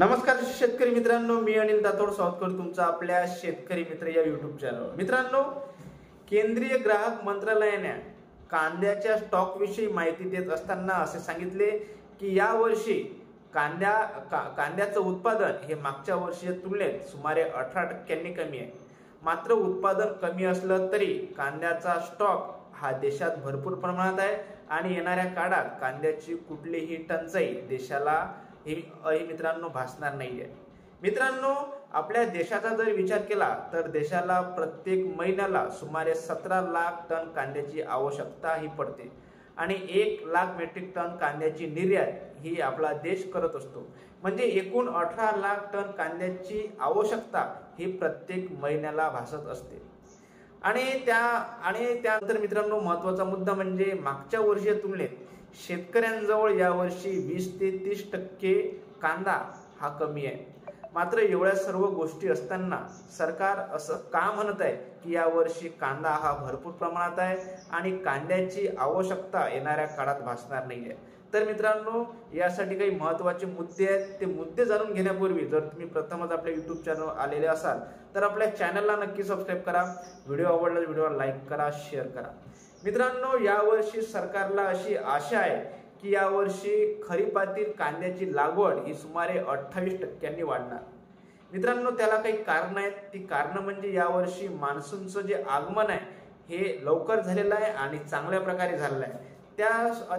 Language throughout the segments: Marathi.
नमस्कार शेतकरी मित्रांनो, मी अनिल दातोड स्वागत करतो तुमचं आपल्या शेतकरी मित्र या युट्यूब चॅनलवर। मित्रांनो, केंद्रीय ग्राहक मंत्रालयाने कांद्याच्या स्टॉक विषयी माहिती देत असताना असे सांगितले की या वर्षी कांद्याचं उत्पादन हे मागच्या वर्षीच्या तुलनेत सुमारे 18% कमी आहे। मात्र उत्पादन कमी असलं तरी कांद्याचा स्टॉक हा देशात भरपूर प्रमाणात आहे आणि येणाऱ्या काळात कांद्याची कुठलीही टंचाई देशाला मित्रांनो भासणार नाहीये। मित्रांनो, आपल्या देशाचा जर विचार केला तर देशाला प्रत्येक महिन्याला सुमारे 17 लाख टन कांद्याची आवश्यकता ही पडते आणि 1 लाख मेट्रिक टन कांद्याची निर्यात ही आपला देश करत असतो। म्हणजे एकूण 18 लाख टन कांद्याची आवश्यकता ही प्रत्येक महिन्याला भासत असते। आणि त्यानंतर मित्रांनो, महत्त्वाचा मुद्दा म्हणजे मागच्या वर्षीच्या तुलनेत शेतकऱ्यांजवळ यावर्षी 20 ते 30% कांदा हा कमी आहे। मात्र एवढ्या सर्व गोष्टी असताना सरकार असं का म्हणत आहे की यावर्षी कांदा हा भरपूर प्रमाणात आहे आणि कांद्याची आवश्यकता येणाऱ्या काळात भासणार नाहीये। तर मित्रांनो, यासाठी काही महत्त्वाचे मुद्दे आहेत। ते मुद्दे जाणून घेण्यापूर्वी जर तुम्ही प्रथमच आपल्या YouTube चॅनलवर आलेले असाल तर आपल्या चॅनलला नक्की सबस्क्राइब करा। व्हिडिओ आवडला व्हिडिओला लाईक करा, शेअर करा। मित्रांनो, यावर्षी सरकारला अशी आशा आहे की यावर्षी खरीपातील कांद्याची लागवड ही सुमारे 28% वाढणार। मित्रांनो, त्याला काही कारण आहेत। ती कारण म्हणजे यावर्षी मान्सूनचं जे आगमन आहे हे लवकर झालेलं आहे आणि चांगल्या प्रकारे झालेलं आहे।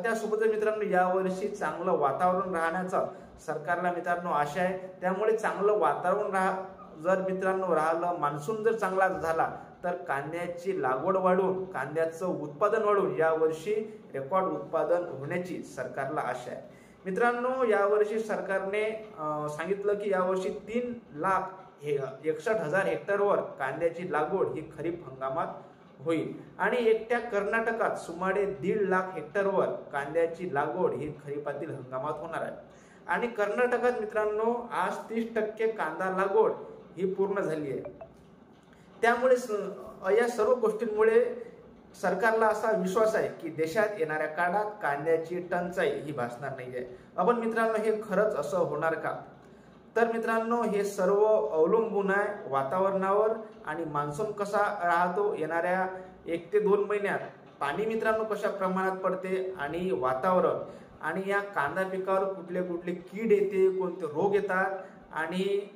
त्यासोबत मित्रांनो, यावर्षी चांगलं वातावरण राहण्याचा सरकारला मित्रांनो आशा आहे। त्यामुळे चांगलं वातावरण जर मित्रांनो राहिलं, मान्सून जर चांगला झाला तर कांद्याची लागवड वाढून कांद्याचं उत्पादन वाढून यावर्षी रेकॉर्ड उत्पादन होण्याची सरकारला आशा आहे। मित्रांनो, यावर्षी सरकारने सांगितलं की यावर्षी 3,61,000 हेक्टरवर कांद्याची लागवड ही खरीप हंगामात होईल आणि एकट्या कर्नाटकात सुमारे 1.5 लाख हेक्टरवर कांद्याची लागवड ही खरीपातील हंगामात होणार आहे। आणि कर्नाटकात मित्रांनो आज 30% कांदा लागवड ही पूर्ण झाली आहे। त्यामुळे या सर्व गोष्टींमुळे सरकारला असा विश्वास आहे की देशात येणाऱ्या काळात कांद्याची टंचाई ही भासणार नाहीये। आपण मित्रांनो, हे खरंच असं होणार का? तर मित्रांनो, हे सर्व अवलंबून आहे वातावरणावर आणि मान्सून कसा राहतो येणाऱ्या 1 ते 2 महिन्यात, पाणी मित्रांनो कशा प्रमाणात पडते आणि वातावरण आणि या कांदा पिकावर कुठले कीड येते, कोणते रोग येतात आणि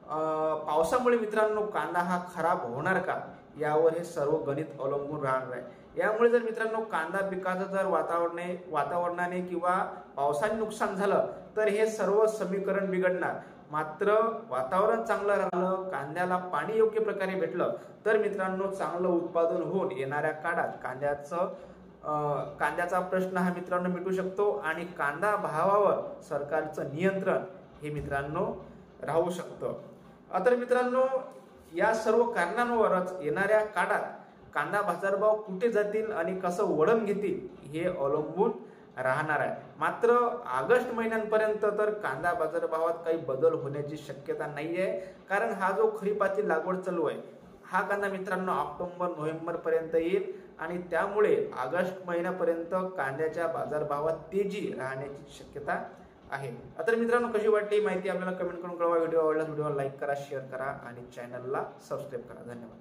पावसामुळे मित्रांनो कांदा हा खराब होणार का, यावर हे सर्व गणित अवलंबून राहणार आहे। यामुळे जर मित्रांनो कांदा पिकाचं जर वातावरणाने किंवा पावसाने नुकसान झालं तर हे सर्व समीकरण बिघडणार। मात्र वातावरण चांगलं राहिलं, कांद्याला पाणी योग्य प्रकारे भेटलं तर मित्रांनो चांगलं उत्पादन होऊन येणाऱ्या काळात कांद्याचा प्रश्न हा मित्रांनो मिटू शकतो आणि कांदा भावावर सरकारचं नियंत्रण हे मित्रांनो राहू शकतं। तर मित्रांनो, या सर्व कारणांवरच येणाऱ्या काळात कांदा बाजारभाव कुठे जातील आणि कसं वळण घेतील हे अवलंबून राहणार आहे। मात्र ऑगस्ट महिन्यापर्यंत तर कांदा बाजारभावात काही बदल होण्याची शक्यता नाहीये, कारण हा जो खरीपाची लागवड चालू आहे हा कांदा मित्रांनो ऑक्टोबर-नोव्हेंबर पर्यंत येईल आणि त्यामुळे ऑगस्ट महिन्यापर्यंत कांद्याच्या बाजारभावात तेजी राहण्याची शक्यता आहे। तर मित्रांनो, कशी वाटली माहिती आपल्याला कमेंट करून कळवा। व्हिडिओ आवडल्यास व्हिडिओला लाईक करा, शेअर करा आणि चॅनलला सबस्क्राइब करा। धन्यवाद।